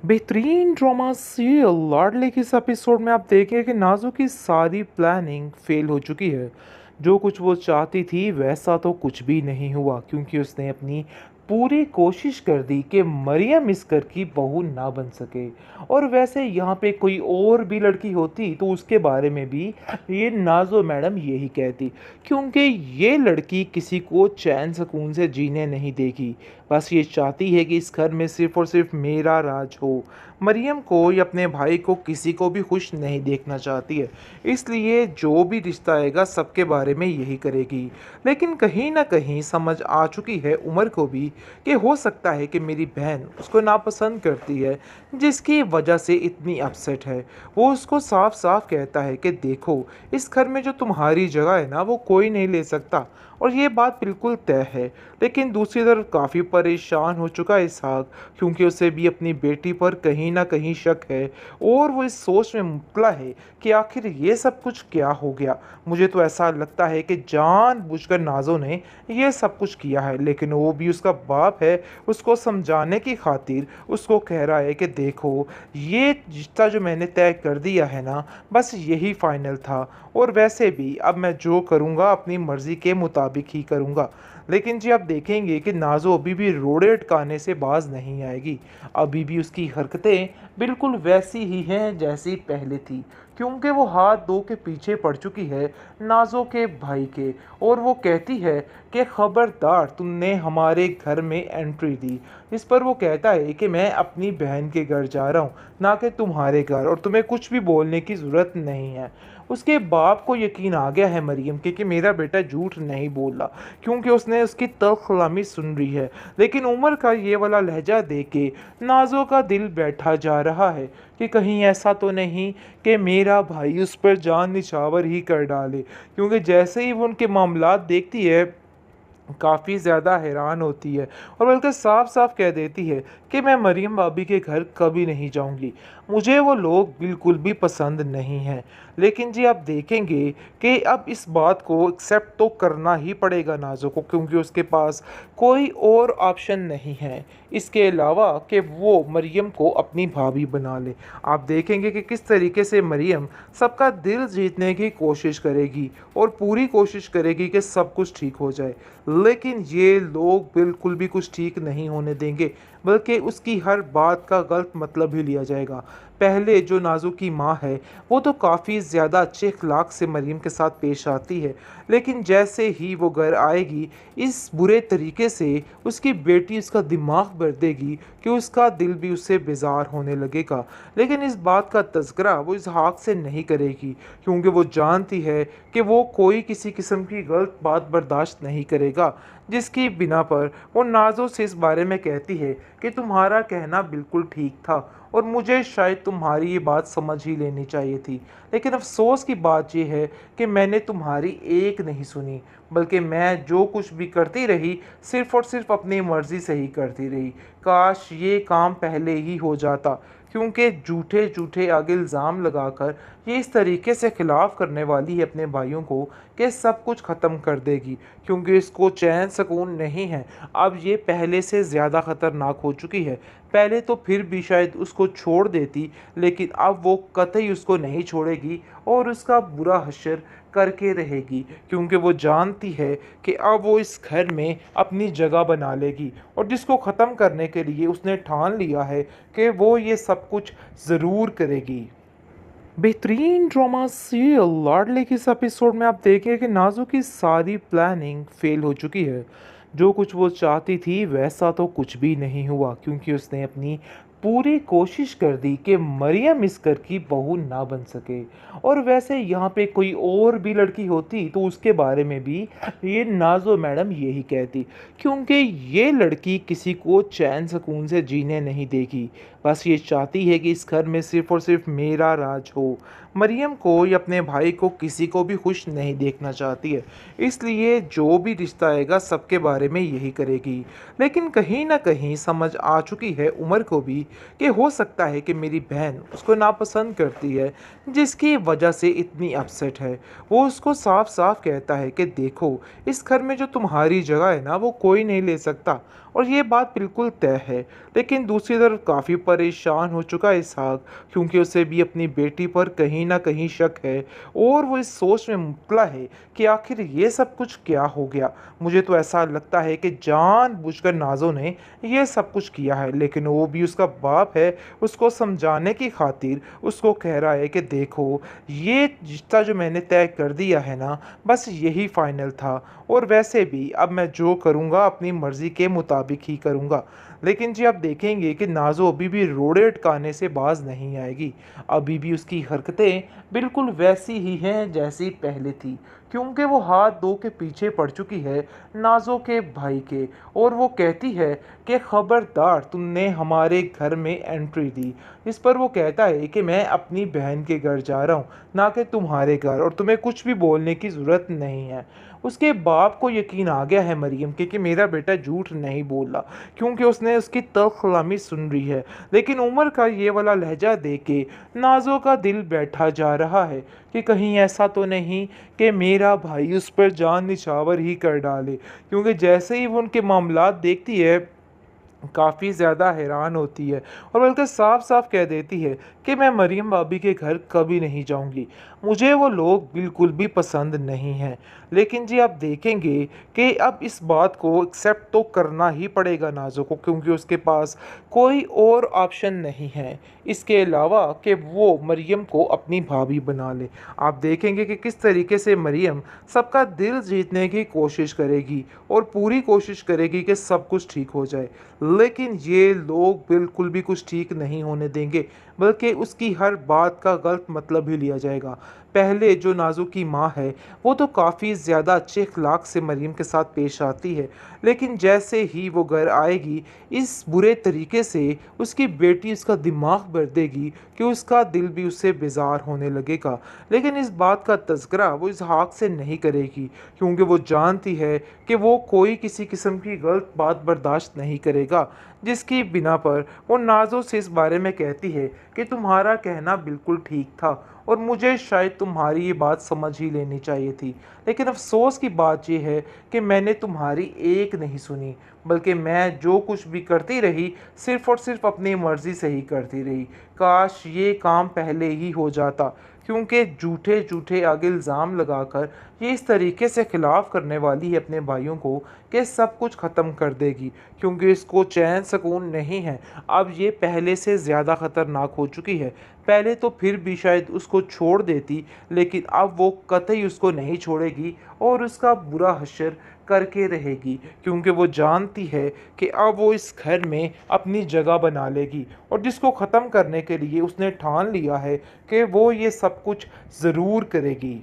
बेहतरीन drama serial लाडले के इस एपिसोड में आप देखें कि नाजो की सारी प्लानिंग फेल हो चुकी है। जो कुछ वो चाहती थी वैसा तो कुछ भी नहीं हुआ क्योंकि उसने अपनी पूरी कोशिश कर दी कि मरियम इस घर की बहू ना बन सके। और वैसे यहाँ पे कोई और भी लड़की होती तो उसके बारे में भी ये नाजो मैडम यही कहती, क्योंकि ये लड़की किसी को चैन सुकून से जीने नहीं देगी। बस ये चाहती है कि इस घर में सिर्फ और सिर्फ मेरा राज हो। मरियम को या अपने भाई को किसी को भी खुश नहीं देखना चाहती है, इसलिए जो भी रिश्ता आएगा सबके बारे में यही करेगी। लेकिन कहीं ना कहीं समझ आ चुकी है उमर को भी कि हो सकता है कि मेरी बहन उसको नापसंद करती है, जिसकी वजह से इतनी अपसेट है। वो उसको साफ साफ कहता है कि देखो, इस घर में जो तुम्हारी जगह है ना वो कोई नहीं ले सकता, और ये बात बिल्कुल तय है। लेकिन दूसरी तरफ काफ़ी परेशान हो चुका है इसहाक, क्योंकि उसे भी अपनी बेटी पर कहीं ना कहीं शक है। और वो इस सोच में मुबतला है कि आखिर ये सब कुछ क्या हो गया। मुझे तो ऐसा लगता है कि जानबूझकर नाजो ने ये सब कुछ किया है, लेकिन वो भी उसका बाप है, उसको समझाने की खातिर उसको कह रहा है कि देखो, ये रिश्ता जो मैंने तय कर दिया है ना, बस यही फाइनल था। और वैसे भी अब मैं जो करूँगा अपनी मर्ज़ी के मुताबिक ही करूँगा। लेकिन जी आप देखेंगे कि नाज़ो अभी भी रोड़े अटकाने से बाज नहीं आएगी। अभी भी उसकी हरकतें बिल्कुल वैसी ही हैं जैसी पहले थी, क्योंकि वो हाथ धो के पीछे पड़ चुकी है नाज़ो के भाई के। और वो कहती है कि खबरदार तुमने हमारे घर में एंट्री दी। इस पर वो कहता है कि मैं अपनी बहन के घर जा रहा हूँ, ना कि तुम्हारे घर, और तुम्हें कुछ भी बोलने की ज़रूरत नहीं है। उसके बाप को यकीन आ गया है मरियम के कि मेरा बेटा झूठ नहीं बोल रहा, क्योंकि उसने उसकी तल्ख कलामी सुन रही है। लेकिन उमर का ये वाला लहजा देख के नाजो का दिल बैठा जा रहा है कि कहीं ऐसा तो नहीं कि मेरा भाई उस पर जान निछावर ही कर डाले। क्योंकि जैसे ही वो उनके मामलात देखती है काफ़ी ज़्यादा हैरान होती है, और बल्कि साफ साफ कह देती है कि मैं मरियम भाभी के घर कभी नहीं जाऊंगी, मुझे वो लोग बिल्कुल भी पसंद नहीं हैं। लेकिन जी आप देखेंगे कि अब इस बात को एक्सेप्ट तो करना ही पड़ेगा नाजो को, क्योंकि उसके पास कोई और ऑप्शन नहीं है इसके अलावा कि वो मरियम को अपनी भाभी बना ले। आप देखेंगे कि किस तरीके से मरियम सबका दिल जीतने की कोशिश करेगी और पूरी कोशिश करेगी कि सब कुछ ठीक हो जाए। लेकिन ये लोग बिल्कुल भी कुछ ठीक नहीं होने देंगे, बल्कि उसकी हर बात का गलत मतलब ही लिया जाएगा। पहले जो नाजू की माँ है वो तो काफ़ी ज़्यादा अच्छे अखलाक से मरीम के साथ पेश आती है, लेकिन जैसे ही वो घर आएगी इस बुरे तरीके से उसकी बेटी उसका दिमाग भर देगी कि उसका दिल भी उससे बेजार होने लगेगा। लेकिन इस बात का तज़किरा वो इसहाक से नहीं करेगी, क्योंकि वो जानती है कि वो कोई किसी किस्म की गलत बात बर्दाश्त नहीं करेगा। जिसकी बिना पर वो नाजो से इस बारे में कहती है कि तुम्हारा कहना बिल्कुल ठीक था, और मुझे शायद तुम्हारी ये बात समझ ही लेनी चाहिए थी। लेकिन अफसोस की बात यह है कि मैंने तुम्हारी एक नहीं सुनी, बल्कि मैं जो कुछ भी करती रही सिर्फ़ और सिर्फ अपनी मर्ज़ी से ही करती रही। काश ये काम पहले ही हो जाता, क्योंकि झूठे झूठे आगे इल्ज़ाम लगाकर ये इस तरीके से खिलाफ़ करने वाली है अपने भाइयों को कि सब कुछ ख़त्म कर देगी, क्योंकि इसको चैन सुकून नहीं है। अब ये पहले से ज़्यादा ख़तरनाक हो चुकी है। पहले तो फिर भी शायद उसको छोड़ देती, लेकिन अब वो कतई उसको नहीं छोड़ेगी और उसका बुरा हश्र करके रहेगी, क्योंकि वो जानती है कि अब वो इस घर में अपनी जगह बना लेगी, और जिसको ख़त्म करने के लिए उसने ठान लिया है कि वो ये सब कुछ ज़रूर करेगी। बेहतरीन ड्रामा सीरियल लाडले के इस एपिसोड में आप देखें कि नाजो की सारी प्लानिंग फेल हो चुकी है। जो कुछ वो चाहती थी वैसा तो कुछ भी नहीं हुआ, क्योंकि उसने अपनी पूरी कोशिश कर दी कि मरियम इस घर की बहू ना बन सके। और वैसे यहाँ पे कोई और भी लड़की होती तो उसके बारे में भी ये नाजो मैडम यही कहती, क्योंकि ये लड़की किसी को चैन सुकून से जीने नहीं देगी। बस ये चाहती है कि इस घर में सिर्फ और सिर्फ मेरा राज हो। मरियम को या अपने भाई को किसी को भी खुश नहीं देखना चाहती है, इसलिए जो भी रिश्ता आएगा सबके बारे बारे में यही करेगी। लेकिन कहीं न कहीं समझ आ चुकी है उमर को भी कि हो सकता है कि मेरी बहन उसको नापसंद करती है, जिसकी वजह से इतनी अपसेट है। वो उसको साफ-साफ कहता है कि देखो, इस घर में जो तुम्हारी जगह है ना, वो कोई नहीं ले सकता, और ये बात बिल्कुल तय है। लेकिन दूसरी तरफ काफ़ी परेशान हो चुका है इसहाक, क्योंकि उसे भी अपनी बेटी पर कहीं न कहीं शक है, और वो इस सोच में मुबतला है कि आखिर ये सब कुछ क्या हो गया। मुझे तो ऐसा लगता है कि जानबूझकर नाज़ो ने ये सब कुछ किया है, लेकिन वो भी उसका बाप है, उसको समझाने की खातिर उसको कह रहा है कि देखो, ये रिश्ता जो मैंने तय कर दिया है ना, बस यही फाइनल था, और वैसे भी अब मैं जो करूँगा अपनी मर्ज़ी के मुताबिक ही करूँगा। लेकिन जी आप देखेंगे कि नाज़ो अभी भी रोड़े अटकाने से बाज़ नहीं आएगी। अभी भी उसकी हरकतें बिल्कुल वैसी ही हैं जैसी पहले थी, क्योंकि वो हाथ धो के पीछे पड़ चुकी है नाज़ो के भाई के, और वो कहती है कि खबरदार तुमने हमारे घर में एंट्री दी। इस पर वो कहता है कि मैं अपनी बहन के घर जा रहा हूँ, ना कि तुम्हारे घर, और तुम्हें कुछ भी बोलने की ज़रूरत नहीं है। उसके बाप को यकीन आ गया है मरियम के कि मेरा बेटा झूठ नहीं बोल रहा, क्योंकि उसने उसकी तल्ख़ कलामी सुन रही है। लेकिन उमर का ये वाला लहजा देख के नाज़ो का दिल बैठा जा रहा है कि कहीं ऐसा तो नहीं कि मेरा भाई उस पर जान निछावर ही कर डाले, क्योंकि जैसे ही वो उनके मामलात देखती है काफ़ी ज़्यादा हैरान होती है, और बल्कि साफ-साफ कह देती है कि मैं मरियम भाभी के घर कभी नहीं जाऊँगी। मुझे वो लोग बिल्कुल भी पसंद नहीं हैं। लेकिन जी आप देखेंगे कि अब इस बात को एक्सेप्ट तो करना ही पड़ेगा नाज़ो को, क्योंकि उसके पास कोई और ऑप्शन नहीं है, इसके अलावा कि वो मरियम को अपनी भाभी बना ले। आप देखेंगे कि किस तरीके से मरियम सबका दिल जीतने की कोशिश करेगी, और पूरी कोशिश करेगी कि सब कुछ ठीक हो जाए। लेकिन ये लोग बिल्कुल भी कुछ ठीक नहीं होने देंगे, बल्कि उसकी हर बात का गलत मतलब ही लिया जाएगा। पहले जो नाज़ो की माँ है, वो तो काफ़ी ज़्यादा अच्छे अखलाक से मरियम के साथ पेश आती है, लेकिन जैसे ही वो घर आएगी, इस बुरे तरीके से उसकी बेटी उसका दिमाग भर देगी कि उसका दिल भी उससे बेज़ार होने लगेगा। लेकिन इस बात का तज़किरा वो इसहाक से नहीं करेगी, क्योंकि वो जानती है कि वो कोई किसी किस्म की गलत बात बर्दाश्त नहीं करेगा, जिसकी बिना पर वो नाज़ो से इस बारे में कहती है कि तुम्हारा कहना बिल्कुल ठीक था, और मुझे शायद तुम्हारी ये बात समझ ही लेनी चाहिए थी। लेकिन अफ़सोस की बात ये है कि मैंने तुम्हारी एक नहीं सुनी, बल्कि मैं जो कुछ भी करती रही सिर्फ़ और सिर्फ़ अपनी मर्ज़ी से ही करती रही। काश ये काम पहले ही हो जाता, क्योंकि झूठे-झूठे आगे इल्ज़ाम लगाकर ये इस तरीके से खिलाफ़ करने वाली है अपने भाइयों को कि सब कुछ ख़त्म कर देगी, क्योंकि इसको चैन सुकून नहीं है। अब ये पहले से ज़्यादा ख़तरनाक हो चुकी है। पहले तो फिर भी शायद उसको छोड़ देती, लेकिन अब वो कतई उसको नहीं छोड़ेगी, और उसका बुरा हश्र करके रहेगी, क्योंकि वो जानती है कि अब वो इस घर में अपनी जगह बना लेगी, और जिसको ख़त्म करने के लिए उसने ठान लिया है कि वो ये सब कुछ ज़रूर करेगी।